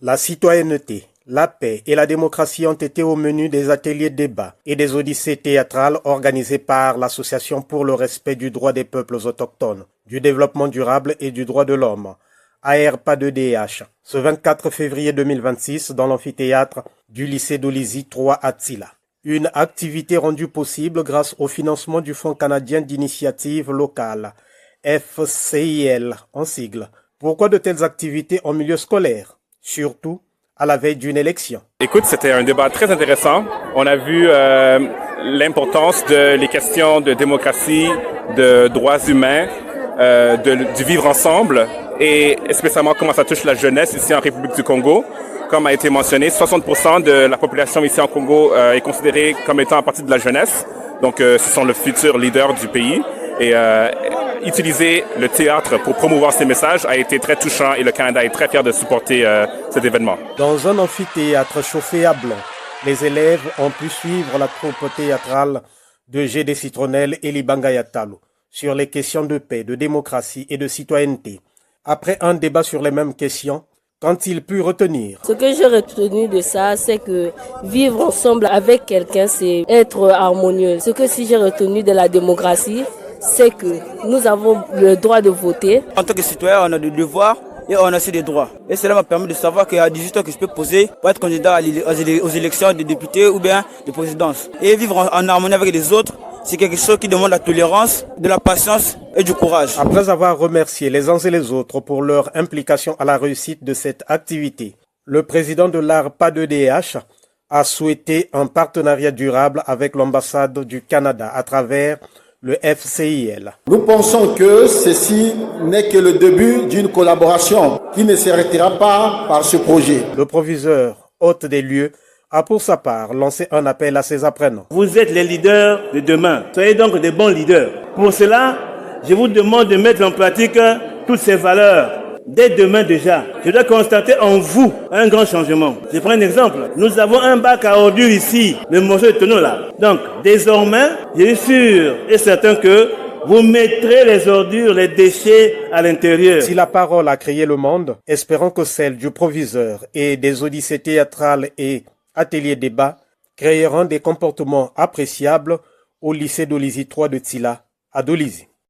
La citoyenneté, la paix et la démocratie ont été au menu des ateliers de débat et des odyssées théâtrales organisées par l'Association pour le respect du droit des peuples autochtones, du développement durable et du droit de l'homme, ARPA2DH, ce 24 février 2026 dans l'amphithéâtre du lycée d'Olizy 3 à Tsila. Une activité rendue possible grâce au financement du Fonds canadien d'initiative locale, FCIL en sigle. Pourquoi de telles activités en milieu scolaire, surtout à la veille d'une élection? Écoute, c'était un débat très intéressant. On a vu l'importance des questions de démocratie, de droits humains, du vivre ensemble et spécialement comment ça touche la jeunesse ici en République du Congo. Comme a été mentionné, 60% de la population ici en Congo est considérée comme étant à partie de la jeunesse. Donc, ce sont le futur leader du pays. Et utiliser le théâtre pour promouvoir ces messages a été très touchant et le Canada est très fier de supporter cet événement. Dans un amphithéâtre chauffé à blanc, les élèves ont pu suivre la troupe théâtrale de Gédé Citronnelle et Libanga Yatalo sur les questions de paix, de démocratie et de citoyenneté. Après un débat sur les mêmes questions, qu'ont-ils pu retenir? Ce que j'ai retenu de ça, c'est que vivre ensemble avec quelqu'un, c'est être harmonieux. Ce que si j'ai retenu de la démocratie, c'est que nous avons le droit de voter. En tant que citoyen, on a des devoirs et on a aussi des droits. Et cela m'a permis de savoir qu'il y a 18 ans que je peux poser pour être candidat aux élections de députés ou bien de présidence. Et vivre en harmonie avec les autres, c'est quelque chose qui demande la tolérance, de la patience et du courage. Après avoir remercié les uns et les autres pour leur implication à la réussite de cette activité, le président de l'ARPA2DH a souhaité un partenariat durable avec l'ambassade du Canada à travers le FCIL. Nous pensons que ceci n'est que le début d'une collaboration qui ne s'arrêtera pas par ce projet. Le proviseur, hôte des lieux, a pour sa part lancé un appel à ses apprenants. Vous êtes les leaders de demain. Soyez donc des bons leaders. Pour cela, je vous demande de mettre en pratique toutes ces valeurs. Dès demain déjà, je dois constater en vous un grand changement. Je prends un exemple. Nous avons un bac à ordures ici, le morceau de tonneau là. Donc, désormais, je suis sûr et certain que vous mettrez les ordures, les déchets à l'intérieur. Si la parole a créé le monde, espérons que celle du proviseur et des odyssées théâtrales et ateliers débat créeront des comportements appréciables au lycée d'Olizy 3 de Tsila à Dolizy.